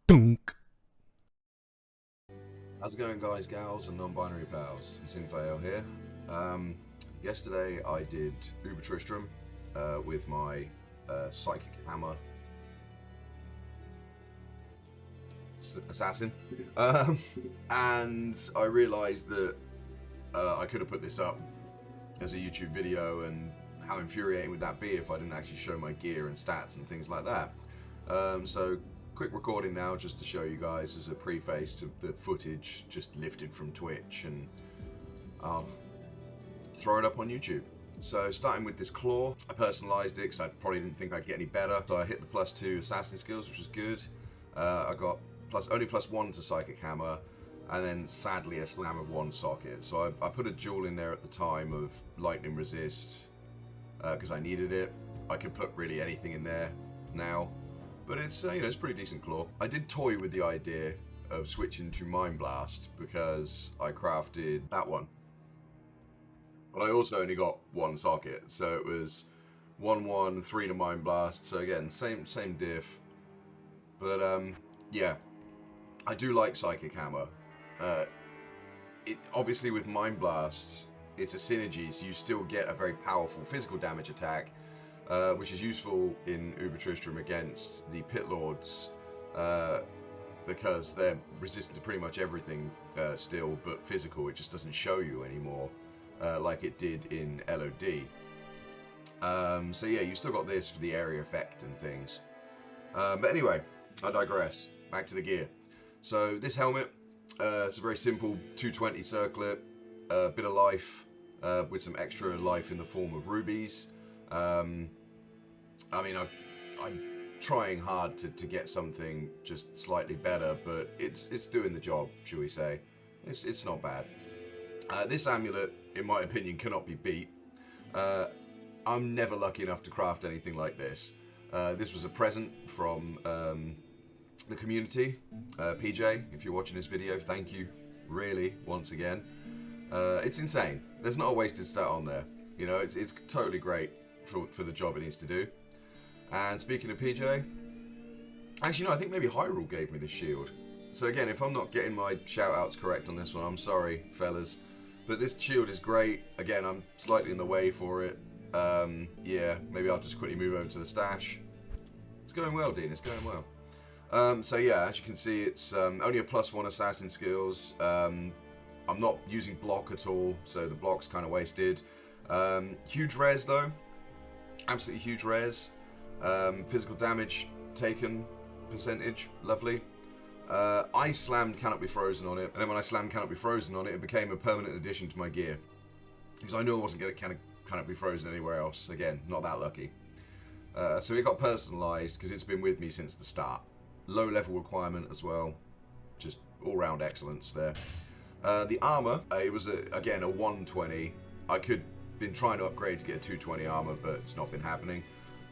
Dunk. How's it going, guys, gals, and non-binary pals? It's Infael here. Yesterday I did Uber Tristram with my psychic hammer assassin, and I realised that I could have put this up as a YouTube video, and how infuriating would that be if I didn't actually show my gear and stats and things like that. So quick recording now just to show you guys as a preface to the footage just lifted from Twitch, and I'll throw it up on YouTube. So starting with this claw, I personalised it because I probably didn't think I'd get any better. So I hit the +2 assassin skills, which was good. I got only +1 to psychic hammer, and then sadly a slam of 1 socket. So I put a jewel in there at the time of lightning resist because I needed it. I could put really anything in there now, but it's it's a pretty decent claw. I did toy with the idea of switching to Mind Blast because I crafted that one, but I also only got 1 socket, so it was 1/1, 3 to Mind Blast. So again, same diff, but yeah, I do like Psychic Hammer. It obviously with Mind Blast, it's a synergy, so you still get a very powerful physical damage attack, which is useful in Uber Tristram against the Pit Lords, because they're resistant to pretty much everything still, but physical, it just doesn't show you anymore, like it did in LOD. So yeah, you still got this for the area effect and things. But anyway, I digress. Back to the gear. So this helmet, it's a very simple 220 circlet, a bit of life, with some extra life in the form of rubies. I mean, I'm trying hard to get something just slightly better, but it's doing the job, shall we say. It's not bad. This amulet, in my opinion, cannot be beat. I'm never lucky enough to craft anything like this. This was a present from the community. PJ, if you're watching this video, thank you, really, once again. It's insane. There's not a wasted stat on there. You know, it's totally great for the job it needs to do. And speaking of PJ, actually no, I think maybe Hyrule gave me this shield. So again, if I'm not getting my shout-outs correct on this one, I'm sorry, fellas. But this shield is great. Again, I'm slightly in the way for it. Yeah, maybe I'll just quickly move over to the stash. It's going well, Dean, it's going well. So yeah, as you can see, it's only a +1 assassin skills. I'm not using block at all, so the block's kind of wasted. Huge res though, absolutely huge res. Physical damage taken percentage, lovely. I slammed Cannot Be Frozen on it, and then when I slammed Cannot Be Frozen on it, it became a permanent addition to my gear. Because I knew I wasn't going to Cannot Be Frozen anywhere else. Again, not that lucky. So it got personalised because it's been with me since the start. Low level requirement as well, just all round excellence there. The armor, it was again a 120. I could been trying to upgrade to get a 220 armor, but it's not been happening.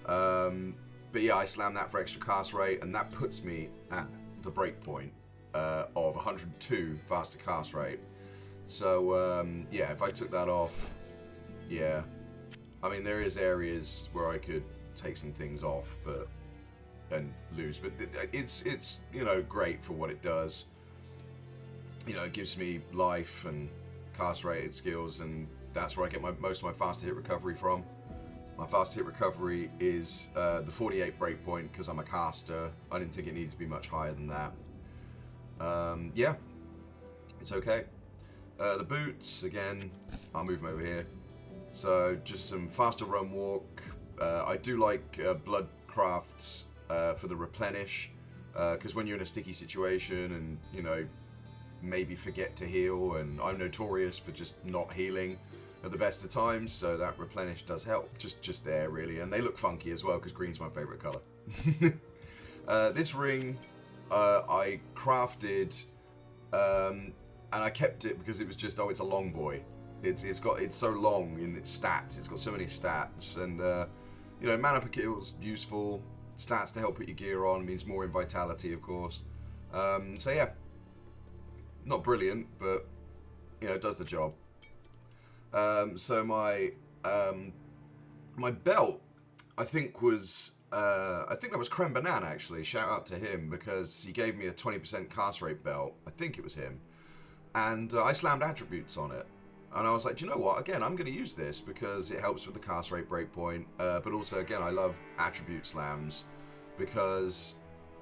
But yeah, I slammed that for extra cast rate, and that puts me at the break point of 102 faster cast rate. So yeah, if I took that off, yeah, I mean there is areas where I could take some things off, but and lose, but it's you know, great for what it does. You know, it gives me life and cast rated skills, and that's where I get most of my faster hit recovery from. My fast hit recovery is the 48 breakpoint because I'm a caster. I didn't think it needed to be much higher than that. Yeah, it's okay. The boots, again, I'll move them over here. So just some faster run walk. I do like blood crafts for the replenish, because when you're in a sticky situation and, you know, maybe forget to heal, and I'm notorious for just not healing at the best of times, so that replenish does help. Just there, really. And they look funky as well, because green's my favourite colour. This ring I crafted, and I kept it because it was just, oh, it's a long boy. It's so long in its stats. It's got so many stats, and you know, mana per kill's useful. Stats to help put your gear on means more in vitality, of course. So yeah, not brilliant, but you know, it does the job. So my my belt, I think, was I think that was Creme Banana, actually. Shout out to him, because he gave me a 20% cast rate belt. I think it was him. And I slammed attributes on it. And I was like, do you know what? Again, I'm going to use this because it helps with the cast rate breakpoint. But also, again, I love attribute slams because,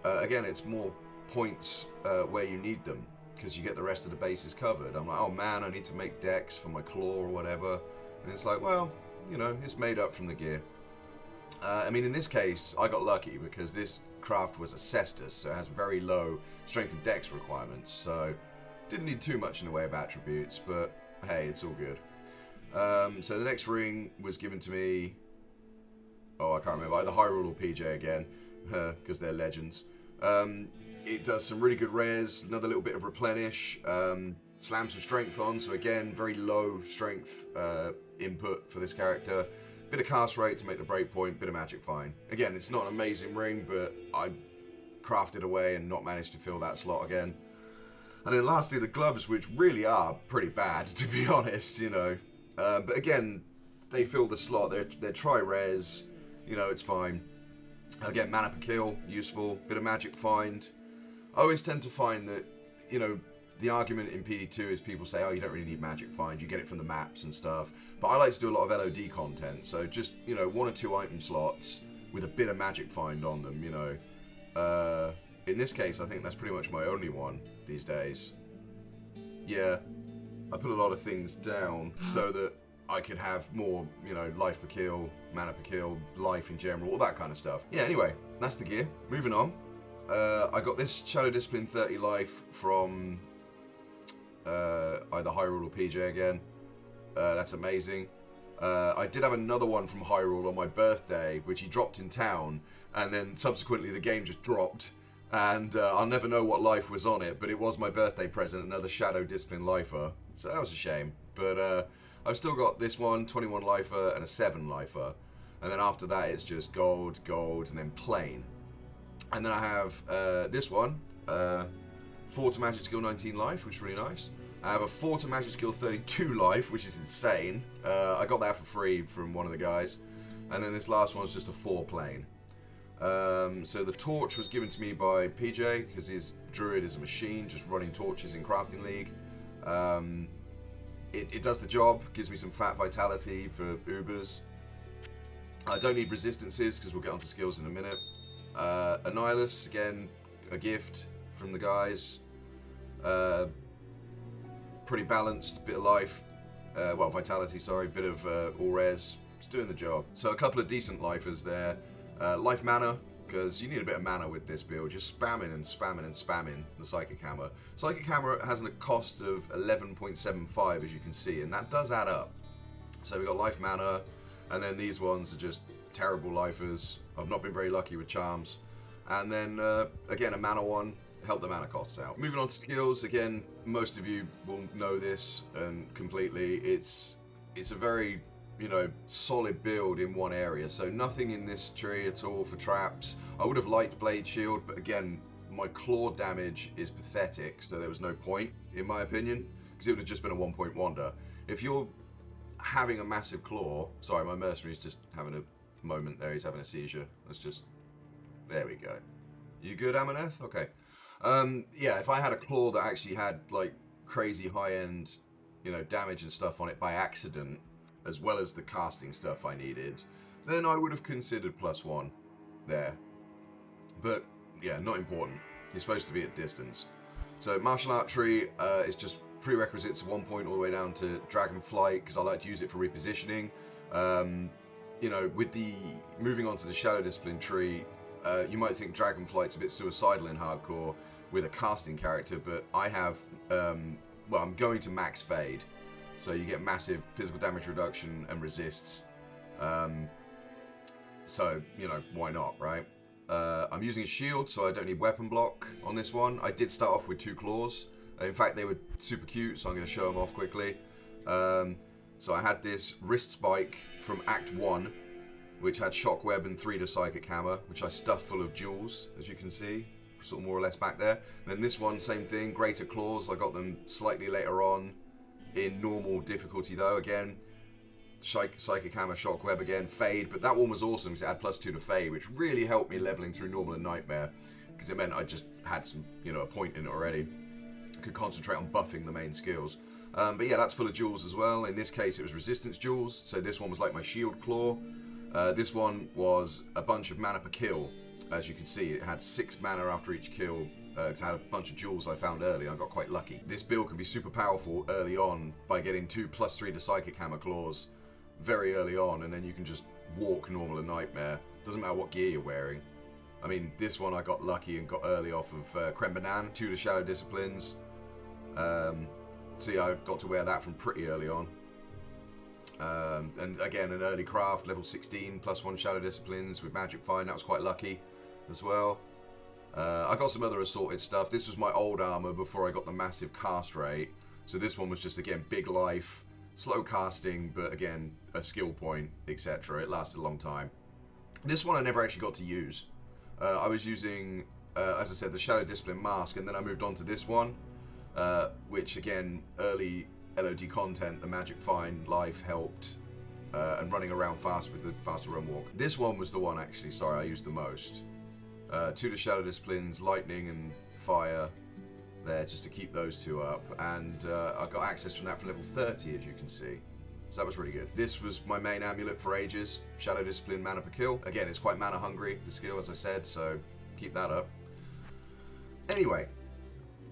again, it's more points where you need them because you get the rest of the bases covered. I'm like, oh man, I need to make decks for my claw or whatever. And it's like, well, you know, it's made up from the gear. I mean, in this case, I got lucky because this craft was a Cestus, so it has very low strength and dex requirements. So didn't need too much in the way of attributes, but hey, it's all good. So the next ring was given to me, oh, I can't remember, either Hyrule or PJ again, because they're legends. It does some really good rares, another little bit of replenish, slam some strength on, so again, very low strength input for this character. Bit of cast rate to make the breakpoint, bit of magic fine. Again, it's not an amazing ring, but I crafted away and not managed to fill that slot again. And then lastly, the gloves, which really are pretty bad, to be honest, you know. But again, they fill the slot. They're tri-res, you know, it's fine. Again, mana per kill, useful. Bit of magic find. I always tend to find that, you know, the argument in PD2 is people say, oh, you don't really need magic find, you get it from the maps and stuff. But I like to do a lot of LOD content, so just, you know, 1 or 2 item slots with a bit of magic find on them, you know. In this case, I think that's pretty much my only one these days. Yeah, I put a lot of things down so that I could have more, you know, life per kill, mana per kill, life in general, all that kind of stuff. Yeah, anyway, that's the gear. Moving on. I got this Shadow Discipline 30 life from either Hyrule or PJ again. That's amazing. I did have another one from Hyrule on my birthday, which he dropped in town, and then subsequently the game just dropped. And I'll never know what life was on it, but it was my birthday present, another Shadow Discipline lifer. So that was a shame. But I've still got this one, 21 lifer, and a 7 lifer. And then after that, it's just gold, gold, and then plain. And then I have this one, 4 to magic skill 19 life, which is really nice. I have a 4 to magic skill 32 life, which is insane. I got that for free from one of the guys. And then this last one's just a 4 plain. So the torch was given to me by PJ because his druid is a machine, just running torches in Crafting League. It does the job, gives me some fat vitality for Ubers. I don't need resistances because we'll get onto skills in a minute. Annihilus, again, a gift from the guys. Pretty balanced, bit of life, well, vitality, sorry, bit of all res. It's doing the job. So a couple of decent lifers there. Life mana, because you need a bit of mana with this build. Just spamming and spamming and spamming the Psychic Hammer. Psychic Hammer has a cost of 11.75, as you can see, and that does add up. So we've got life mana, and then these ones are just terrible lifers. I've not been very lucky with charms. And then, again, a mana one, help the mana costs out. Moving on to skills, again, most of you will know this and completely. It's a very, you know, solid build in one area, so nothing in this tree at all for traps. I would have liked Blade Shield, but again, my claw damage is pathetic, so there was no point, in my opinion, because it would have just been a 1-point wonder. If you're having a massive claw, sorry, my mercenary's just having a moment there, he's having a seizure. Let's just, there we go. You good, Amaneth? Okay. Yeah, if I had a claw that actually had, like, crazy high-end, you know, damage and stuff on it by accident, as well as the casting stuff I needed, then I would have considered +1 there. But, yeah, not important. You're supposed to be at distance. So, martial art tree is just prerequisites at 1 point all the way down to Dragonflight, because I like to use it for repositioning. You know, with the moving on to the Shadow Discipline tree, you might think Dragonflight's a bit suicidal in hardcore with a casting character, but I have, well, I'm going to max fade. So you get massive physical damage reduction and resists. So, you know, why not, right? I'm using a shield, so I don't need weapon block on this one. I did start off with 2 claws. In fact, they were super cute, so I'm going to show them off quickly. So I had this wrist spike from Act 1, which had Shockweb and 3 to Psychic Hammer, which I stuffed full of jewels, as you can see, sort of more or less back there. And then this one, same thing, Greater Claws. I got them slightly later on, in normal difficulty though. Again, Psychic Hammer, Shockweb again, Fade, but that one was awesome because it had +2 to Fade, which really helped me leveling through Normal and Nightmare, because it meant I just had some, you know, a point in it already. Could concentrate on buffing the main skills. But yeah, that's full of jewels as well. In this case, it was resistance jewels, so this one was like my Shield Claw. This one was a bunch of mana per kill. As you can see, it had 6 mana after each kill. It had a bunch of jewels I found early. I got quite lucky. This build can be super powerful early on by getting 2 +3 to Psychic Hammer Claws very early on, and then you can just walk Normal and Nightmare. Doesn't matter what gear you're wearing. I mean, this one I got lucky and got early off of Krembanan, 2 to Shadow Disciplines. So yeah, I got to wear that from pretty early on. And again, an early craft, level 16, +1 Shadow Disciplines with Magic Find. That was quite lucky as well. I got some other assorted stuff. This was my old armor before I got the massive cast rate. So this one was just, again, big life, slow casting, but again, a skill point, etc. It lasted a long time. This one I never actually got to use. I was using, as I said, the Shadow Discipline Mask, and then I moved on to this one, which again, early LOD content, the Magic Find, Life helped, and running around fast with the faster run walk. This one was the one, actually, sorry, I used the most. 2 to Shadow Disciplines, Lightning and Fire there, just to keep those 2 up, and I got access from that for level 30, as you can see. So that was really good. This was my main amulet for ages, Shadow Discipline, mana per kill. Again, it's quite mana hungry, the skill, as I said, so keep that up. Anyway,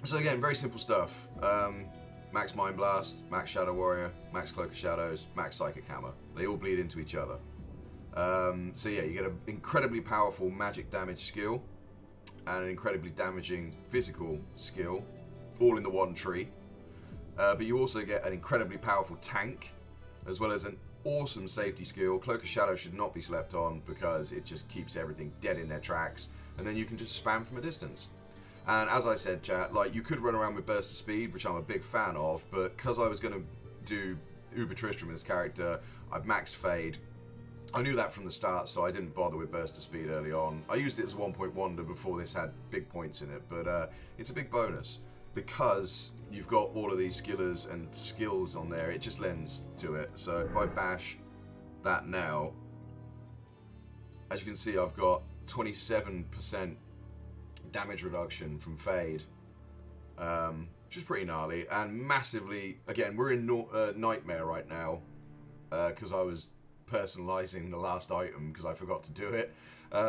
so again, very simple stuff. Max Mind Blast, Max Shadow Warrior, Max Cloak of Shadows, Max Psychic Hammer. They all bleed into each other. So yeah, you get an incredibly powerful magic damage skill and an incredibly damaging physical skill, all in the one tree. But you also get an incredibly powerful tank, as well as an awesome safety skill. Cloak of Shadow should not be slept on because it just keeps everything dead in their tracks, and then you can just spam from a distance. And as I said, chat, like, you could run around with Burst of Speed, which I'm a big fan of, but because I was going to do Uber Tristram in this character, I've maxed Fade. I knew that from the start, so I didn't bother with Burst of Speed early on. I used it as a 1-point wonder before this had big points in it, but it's a big bonus. Because you've got all of these skillers and skills on there, it just lends to it. So if I bash that now, as you can see, I've got 27% damage reduction from Fade, which is pretty gnarly, and massively, again, we're in Nightmare right now, because I was personalizing the last item because I forgot to do it.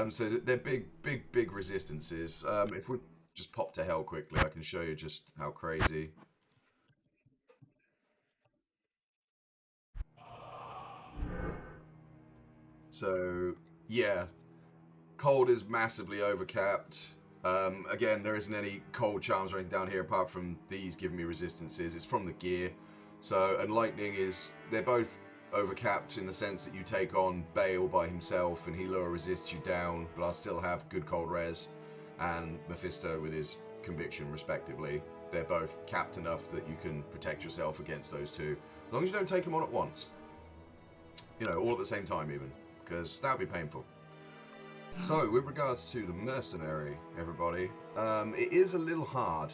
So they're big resistances. If we just pop to hell quickly, I can show you just how crazy. So yeah, cold is massively overcapped. Again, there isn't any cold charms or anything down here apart from these giving me resistances. It's from the gear. So, and lightning is, they're both overcapped in the sense that you take on Baal by himself and he lower resists you down, but I'll still have good cold res, and Mephisto with his conviction respectively. They're both capped enough that you can protect yourself against those two, as long as you don't take them on at once. You know, all at the same time even, because that would be painful. So, with regards to the Mercenary, everybody, it is a little hard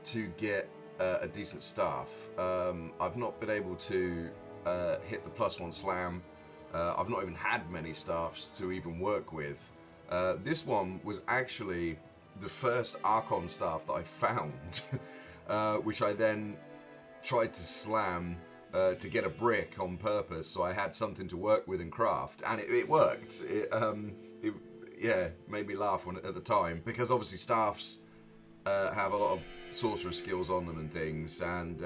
to get a decent staff. I've not been able to hit the +1 slam. I've not even had many staffs to even work with. This one was actually the first Archon staff that I found, which I then tried to slam to get a brick on purpose, so I had something to work with and craft, and it worked. Yeah, made me laugh at the time, because obviously staffs have a lot of sorcerer skills on them and things, and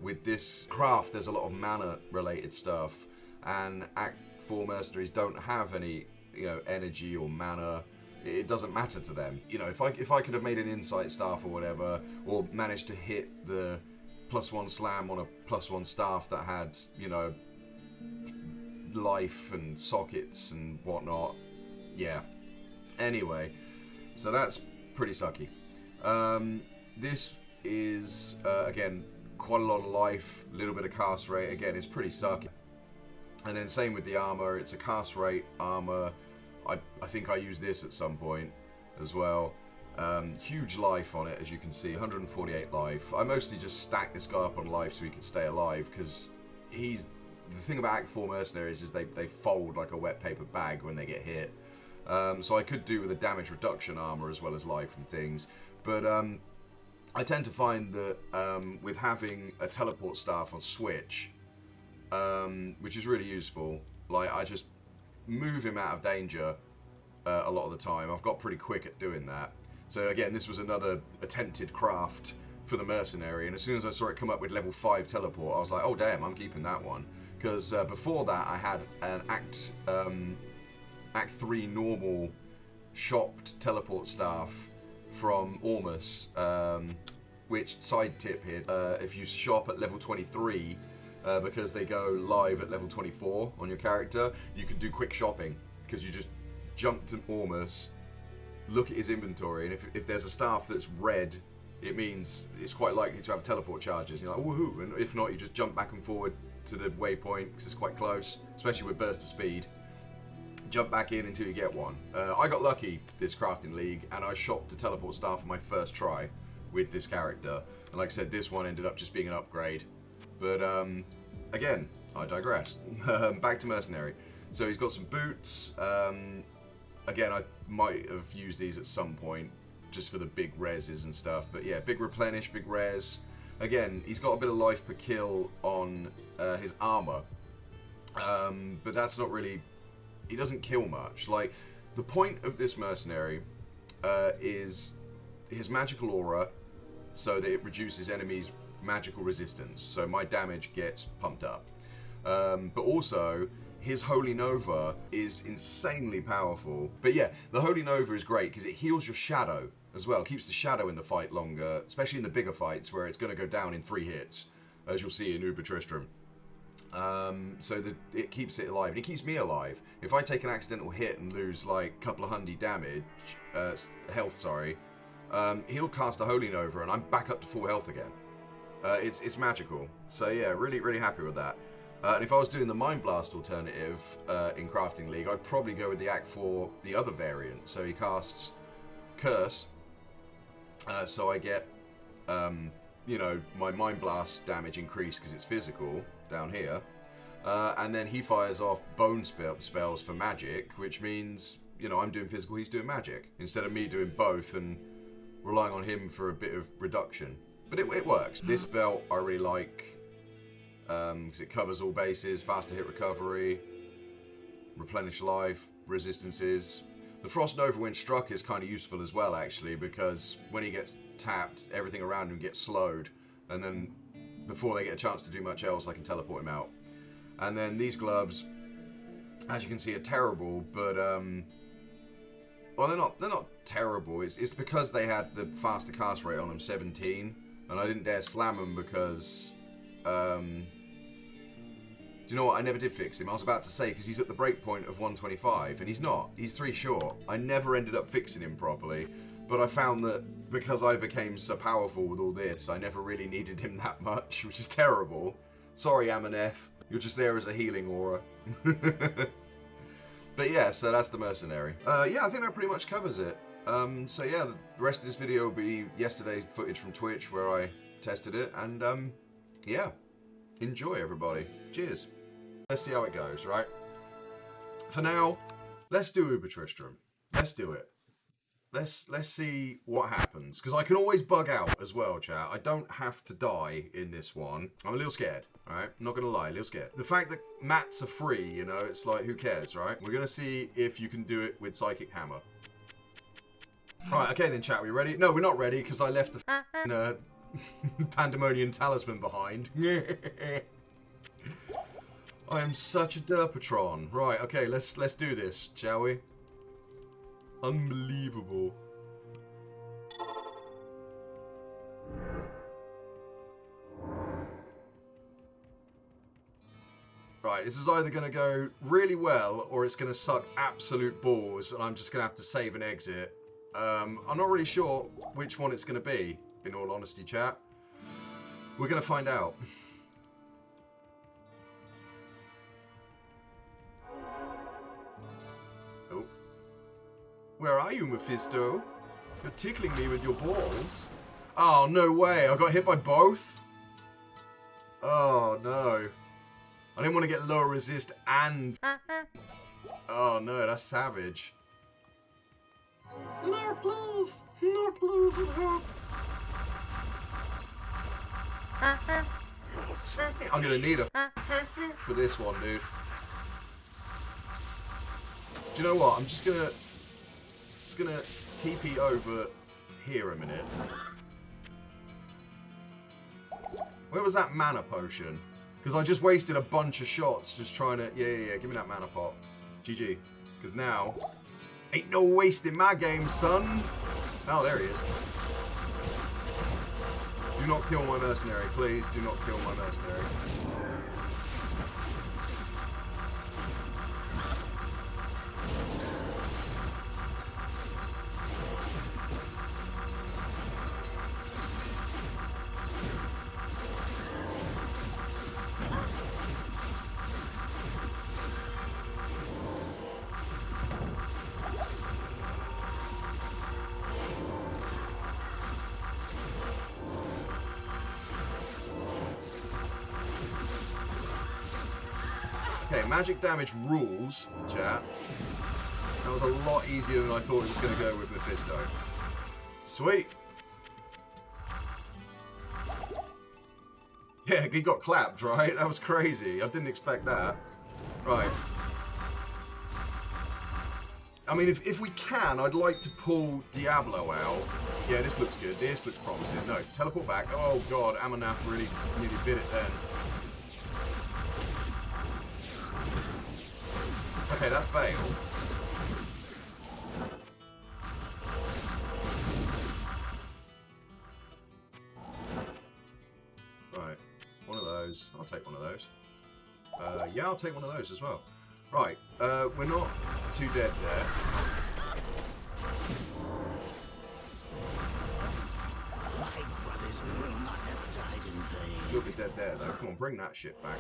with this craft there's a lot of mana related stuff, and Act 4 mercenaries don't have any, you know, energy or mana. It doesn't matter to them. You know, if I could have made an insight staff or whatever, or managed to hit the +1 slam on a +1 staff that had, you know, life and sockets and whatnot, yeah. Anyway, so that's pretty sucky. This is, again, quite a lot of life, a little bit of cast rate. Again, it's pretty sucky. And then same with the armor. It's a cast rate armor. I think I used this at some point as well. Huge life on it, as you can see, 148 life. I mostly just stacked this guy up on life so he could stay alive, because he's the thing about Act 4 Mercenaries is they fold like a wet paper bag when they get hit. So I could do with a damage reduction armor as well as life and things. But I tend to find that with having a teleport staff on Switch, which is really useful, like I just move him out of danger a lot of the time. I've got pretty quick at doing that. So again, this was another attempted craft for the Mercenary, and as soon as I saw it come up with level 5 teleport, I was like, oh damn, I'm keeping that one. Because before that I had an Act 3 normal shopped teleport staff from Ormus, which, side tip here, if you shop at level 23, because they go live at level 24 on your character, you can do quick shopping, because you just jump to Ormus, look at his inventory, and if there's a staff that's red, it means it's quite likely to have teleport charges. You're like, woohoo, and if not, you just jump back and forward to the waypoint, because it's quite close, especially with burst of speed. Jump back in until you get one. I got lucky this crafting league, and I shopped a teleport staff on my first try with this character. And like I said, this one ended up just being an upgrade. But again, I digress. Back to Mercenary. So he's got some boots. Again, I might have used these at some point, just for the big reses and stuff. But yeah, big replenish, big res. Again, he's got a bit of life per kill on his armor. But that's not really... He doesn't kill much. Like, the point of this Mercenary is his magical aura, so that it reduces enemies' magical resistance. So my damage gets pumped up. But also, his Holy Nova is insanely powerful. But yeah, the Holy Nova is great because it heals your shadow as well. It keeps the shadow in the fight longer, especially in the bigger fights where it's going to go down in 3 hits, as you'll see in Uber Tristram. So that it keeps it alive, and it keeps me alive. If I take an accidental hit and lose like a couple of hundred damage, health, sorry, he'll cast a Holy Nova, and I'm back up to full health again. It's magical. So yeah, really happy with that. And if I was doing the Mind Blast alternative in Crafting League, I'd probably go with the Act 4, the other variant. So he casts Curse, so I get you know, my Mind Blast damage increased because it's physical down here, and then he fires off bone spells for magic, which means, you know, I'm doing physical, he's doing magic, instead of me doing both and relying on him for a bit of reduction. But it works. This belt I really like, because it covers all bases, faster hit recovery, replenish life, resistances. The Frost Nova when struck is kind of useful as well, actually, because when he gets tapped, everything around him gets slowed, and then before they get a chance to do much else, I can teleport him out. And then these gloves, as you can see, are terrible, but well, they're not terrible. It's because they had the faster cast rate on them, 17, and I didn't dare slam them because do you know what? I never did fix him. I was about to say, because he's at the break point of 125, and he's not. He's 3 short. I never ended up fixing him properly, but I found that because I became so powerful with all this, I never really needed him that much, which is terrible. Sorry, Amaneth. You're just there as a healing aura. But yeah, so that's the Mercenary. Yeah, I think that pretty much covers it. So yeah, the rest of this video will be yesterday's footage from Twitch where I tested it, and yeah, enjoy everybody. Cheers. Let's see how it goes, right? For now, let's do Uber Tristram. Let's do it. Let's see what happens, because I can always bug out as well, chat. I don't have to die in this one. I'm a little scared, alright? Not gonna lie, a little scared. The fact that mats are free, you know, it's like, who cares, right? We're gonna see if you can do it with Psychic Hammer. Alright, okay then, chat, we ready? No, we're not ready, because I left the Pandemonium Talisman behind. I am such a derpatron. Right, okay, let's do this, shall we? Unbelievable. Right, this is either going to go really well or it's going to suck absolute balls and I'm just going to have to save and exit. I'm not really sure which one it's going to be, in all honesty, chat. We're going to find out. Oh. Where are you, Mephisto? You're tickling me with your balls. Oh, no way. I got hit by both? Oh, no. I didn't want to get lower resist and... Oh no, that's savage. No, please. No, please, it hurts. I'm gonna need a for this one, dude. Do you know what? I'm just gonna TP over here a minute. Where was that mana potion? Because I just wasted a bunch of shots just trying to... Yeah. Give me that mana pot. GG. Because now... Ain't no wasting my game, son. Oh, there he is. Do not kill my mercenary. Please, do not kill my mercenary. Okay, magic damage rules, chat. That was a lot easier than I thought it was going to go with Mephisto. Sweet. Yeah, he got clapped, right? That was crazy. I didn't expect that. Right. I mean, if we can, I'd like to pull Diablo out. Yeah, this looks good. This looks promising. No, teleport back. Oh, God. Amanath really nearly bit it then. Okay, that's Baal. Right, one of those. I'll take one of those. Yeah, I'll take one of those as well. Right, we're not too dead there. My brothers will not have died in vain. A little bit dead there, though. Come on, bring that shit back.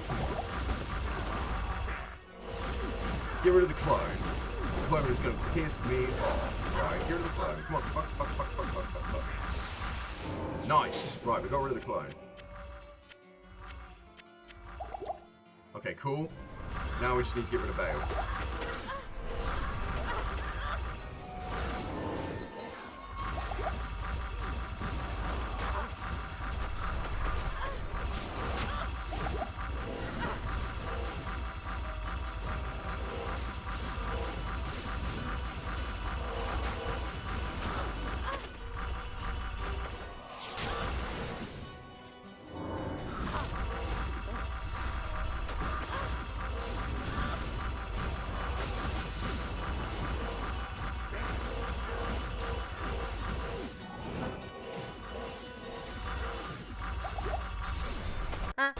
Get rid of the clone. The clone is going to piss me off. Right, get rid of the clone. Come on, fuck. Nice. Right, we got rid of the clone. Okay, cool. Now we just need to get rid of Baal.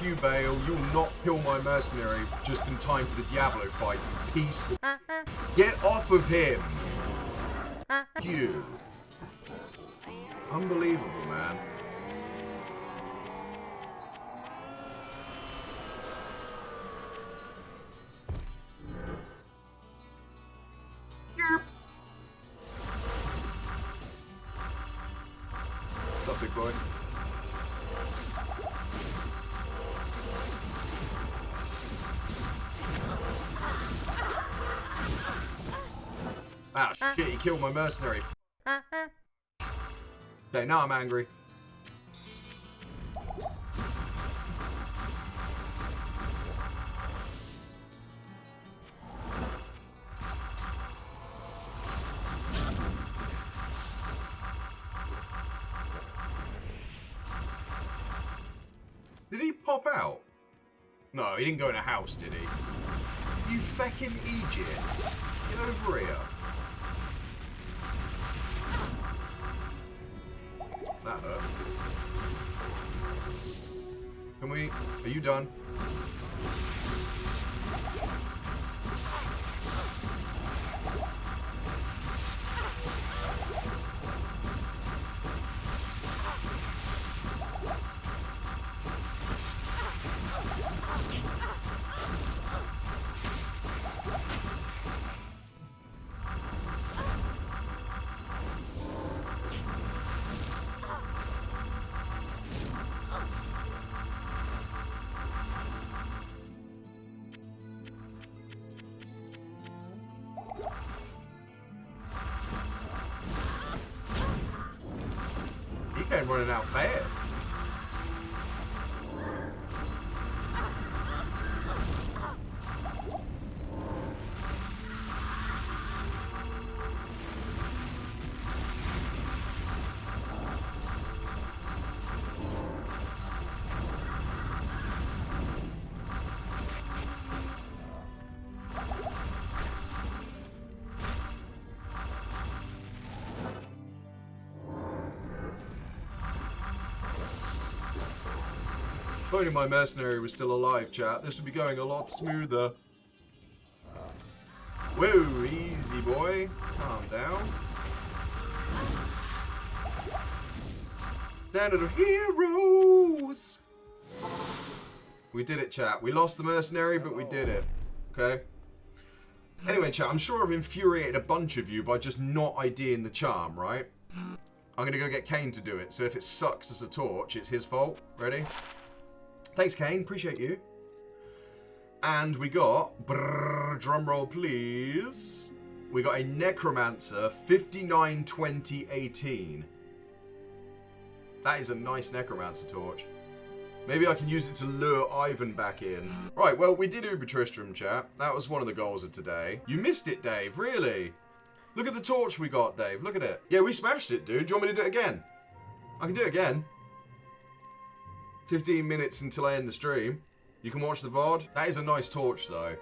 You, Baal, you'll not kill my mercenary just in time for the Diablo fight, you piece. Get off of him! You. Unbelievable, man. What's up, big boy? Ah, shit, he killed my mercenary. Okay, now I'm angry. Did he pop out? No, he didn't go in a house, did he? You feckin' Egypt. Get over here. That hurt. Can we... Are you done? Came running out fast. If only my mercenary was still alive, chat, this would be going a lot smoother. Whoa, easy boy. Calm down. Standard of heroes. We did it, chat. We lost the mercenary, but we did it. Okay? Anyway, chat, I'm sure I've infuriated a bunch of you by just not IDing the charm, right? I'm going to go get Kane to do it, so if it sucks as a torch, it's his fault. Ready? Thanks, Kane. Appreciate you. And we got, drum roll please. We got a Necromancer 592018. That is a nice Necromancer torch. Maybe I can use it to lure Ivan back in. Right, well, we did Uber Tristram, chat. That was one of the goals of today. You missed it, Dave. Really? Look at the torch we got, Dave. Look at it. Yeah, we smashed it, dude. Do you want me to do it again? I can do it again. 15 minutes until I end the stream. You can watch the VOD. That is a nice torch, though.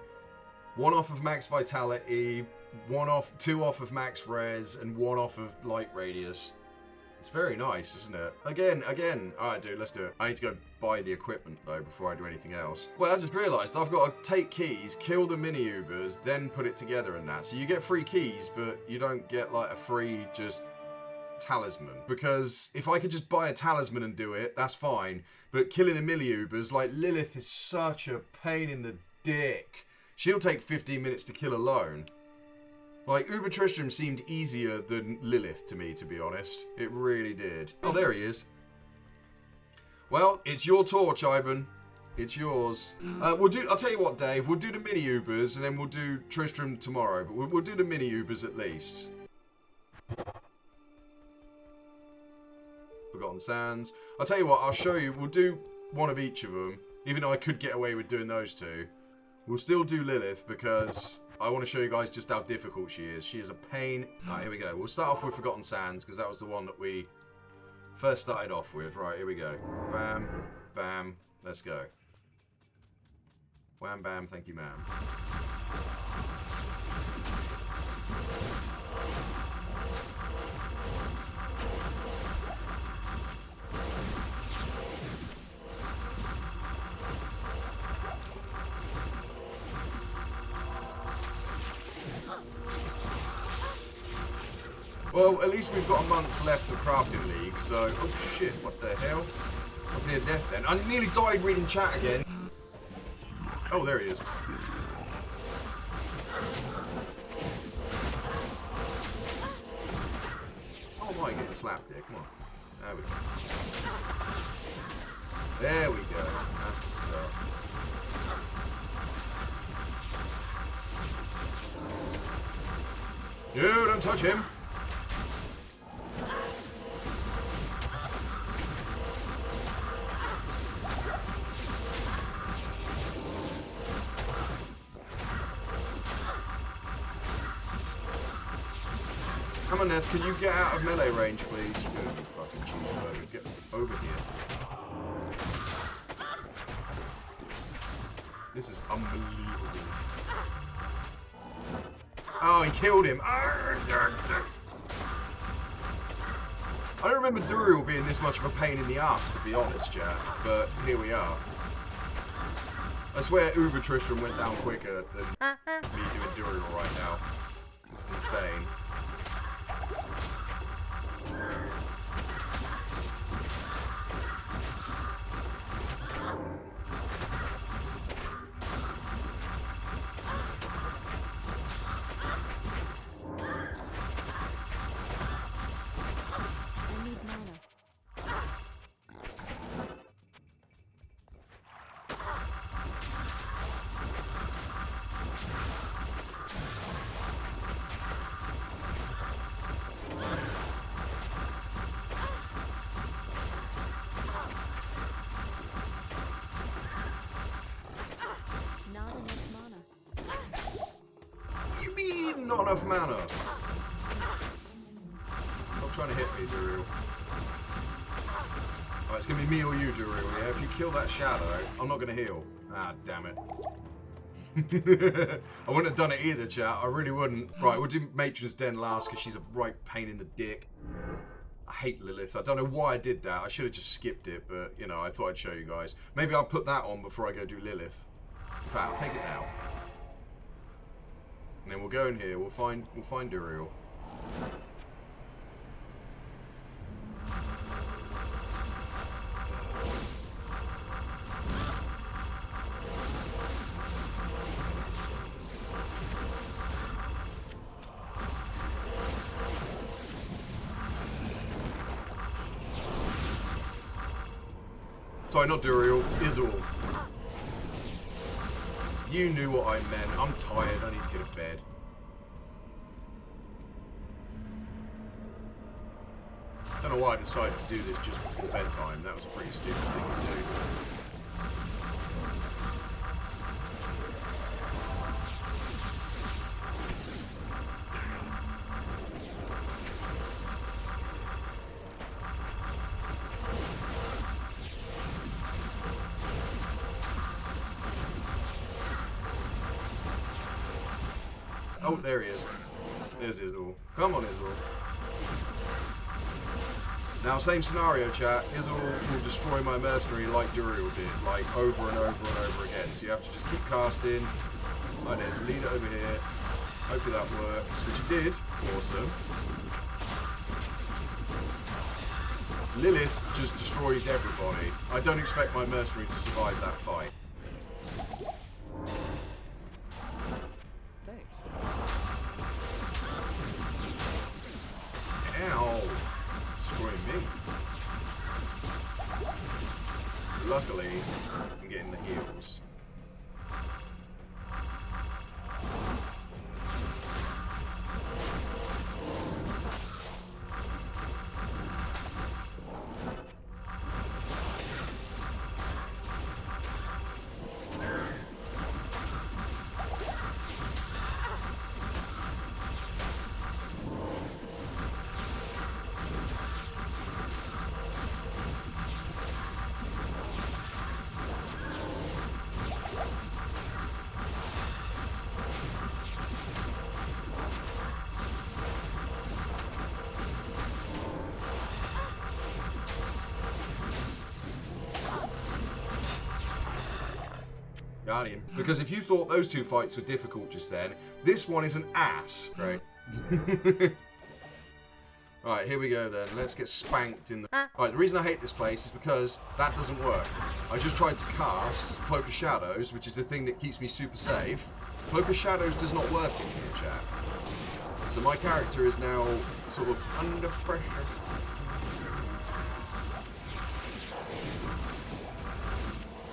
1 off of max vitality, 2 off of max res, and 1 off of light radius. It's very nice, isn't it? Again. Alright, dude, let's do it. I need to go buy the equipment, though, before I do anything else. Well, I just realised I've got to take keys, kill the mini-Ubers, then put it together and that. So you get free keys, but you don't get, like, a free just talisman. Because if I could just buy a talisman and do it, that's fine. But killing the mini-Ubers, like, Lillith is such a pain in the dick. She'll take 15 minutes to kill alone. Like, Uber Tristram seemed easier than Lillith to me, to be honest. It really did. Oh, there he is. Well, it's your torch, Ivan. It's yours. I'll tell you what, Dave. We'll do the mini-Ubers, and then we'll do Tristram tomorrow. But we'll do the mini-Ubers at least. Forgotten Sands. I'll tell you what, I'll show you. We'll do one of each of them. Even though I could get away with doing those two. We'll still do Lillith, because I want to show you guys just how difficult she is. She is a pain. Alright, here we go. We'll start off with Forgotten Sands, because that was the one that we first started off with. Right, here we go. Bam, bam, let's go. Wham, bam, thank you, ma'am. Well, at least we've got a month left of Crafting League, so... Oh shit, what the hell? I was near death then. I nearly died reading chat again. Oh, there he is. Oh my, getting slapped here, come on. There we go. There we go, that's the stuff. No, don't touch him. Come on, Neth, can you get out of melee range, please? Good, you fucking cheeseburger. Get over here. This is unbelievable. Oh, he killed him. I don't remember Duriel being this much of a pain in the ass, to be honest, chat. But here we are. I swear Uber Tristram went down quicker than me doing Duriel right now. This is insane. not enough mana. Stop trying to hit me, Duriel. Alright, it's going to be me or you, Duriel, yeah? If you kill that shadow, I'm not going to heal. Ah, damn it. I wouldn't have done it either, chat. I really wouldn't. Right, we'll do Matron's Den last because she's a right pain in the dick. I hate Lillith. I don't know why I did that. I should have just skipped it, but, you know, I thought I'd show you guys. Maybe I'll put that on before I go do Lillith. In fact, I'll take it now. And then we'll go in here. We'll find Duriel. Sorry, not Duriel. Izual. You knew what I meant. I'm tired. I need to get to bed. I don't know why I decided to do this just before bedtime. That was a pretty stupid thing to do. Oh, there he is. There's Izual. Come on, Izual. Now, same scenario, chat. Izual will destroy my mercenary like Duriel did, like over and over and over again. So you have to just keep casting. Oh, there's the leader over here. Hopefully that works, which it did. Awesome. Lillith just destroys everybody. I don't expect my mercenary to survive that fight. Ow! Destroying me. Luckily, I'm getting the heals. Guardian. Because if you thought those two fights were difficult just then, this one is an ass. Great. Alright, here we go then. Let's get spanked in the... Alright, the reason I hate this place is because that doesn't work. I just tried to cast Cloak of Shadows, which is the thing that keeps me super safe. Cloak of Shadows does not work in here, chat. So my character is now sort of under pressure.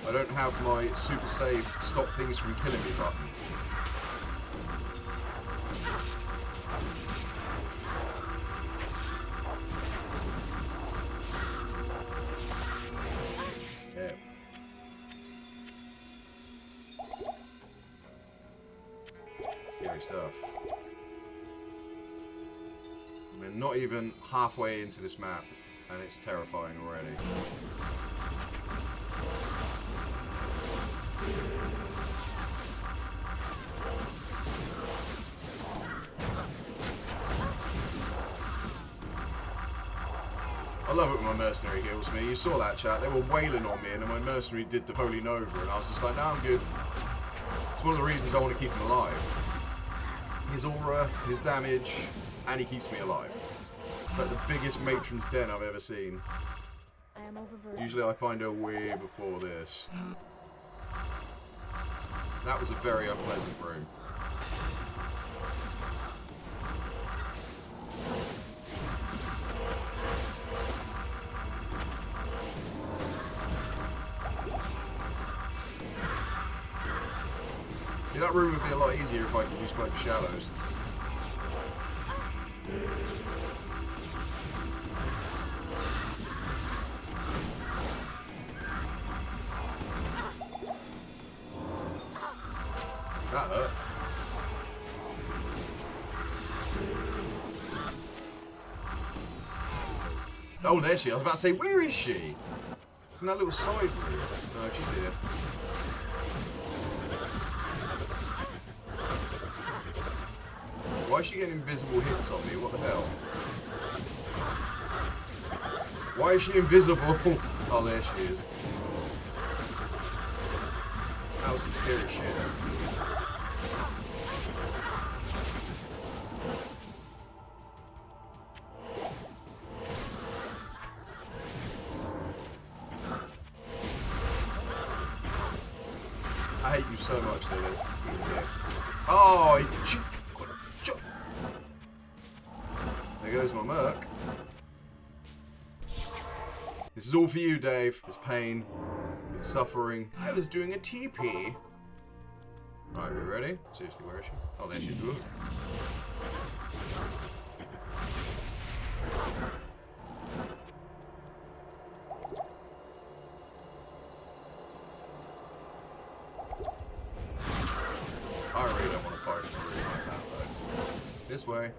I don't have my super safe stop things from killing me button. Yeah. Scary stuff. We're not even halfway into this map, and it's terrifying already. I love it when my mercenary heals me. You saw that, chat. They were wailing on me, and then my mercenary did the Holy Nova, and I was just like, nah, I'm good. It's one of the reasons I want to keep him alive. His aura, his damage, and he keeps me alive. It's like the biggest Matron's Den I've ever seen. I am overburdened. Usually I find her way before this. That was a very unpleasant room. Yeah, that room would be a lot easier if I could use Cloak of Shadows. That hurt. Oh, there she is. I was about to say, where is she? It's in that little side room. No, she's here. Why is she getting invisible hits on me? What the hell? Why is she invisible? Oh, there she is. That was some scary shit. I hate you so much, Lillith. Oh, there goes my merc. This is all for you, Dave. It's pain. It's suffering. I was doing a TP. Right, we ready? Seriously, where is she? Oh, there she is. I really don't want to fight in a room like that, though. This way.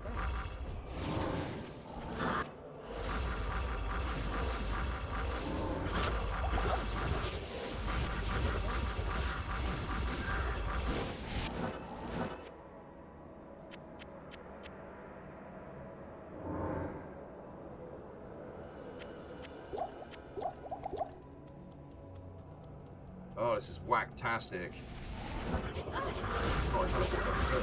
Oh, this is whack-tastic. Oh, I teleported up the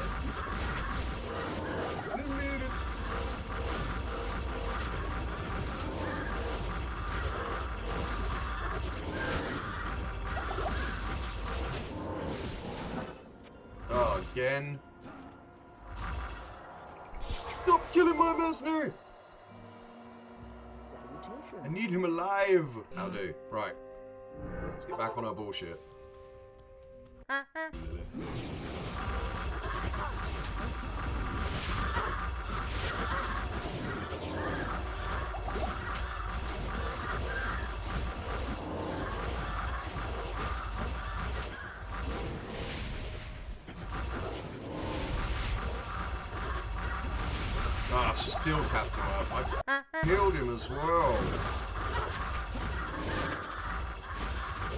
Oh, again. Stop killing my mercenary! I need him alive! I'll do. Right. Let's get back on our bullshit. Ah, she still tapped him up. I killed him as well.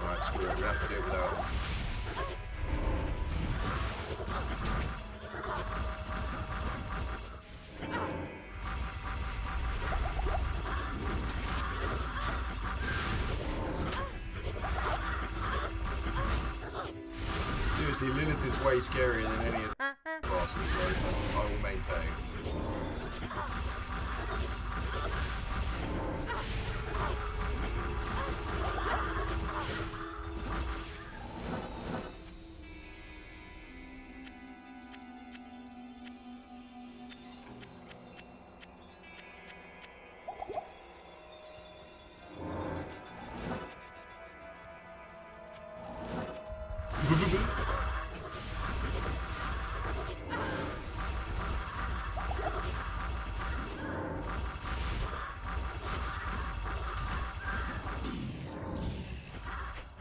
Alright, screw it. We have to do it without him. Seriously, Lillith is way scarier than any of the bosses, I will maintain.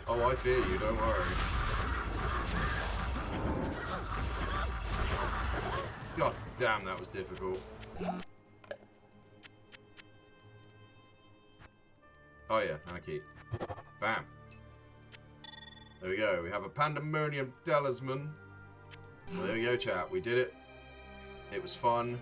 Oh, I fear you, don't worry. God damn, that was difficult. Oh yeah, Anarchy. Bam. There we go, we have a Pandemonium Talisman. Well, there we go, chat, we did it. It was fun.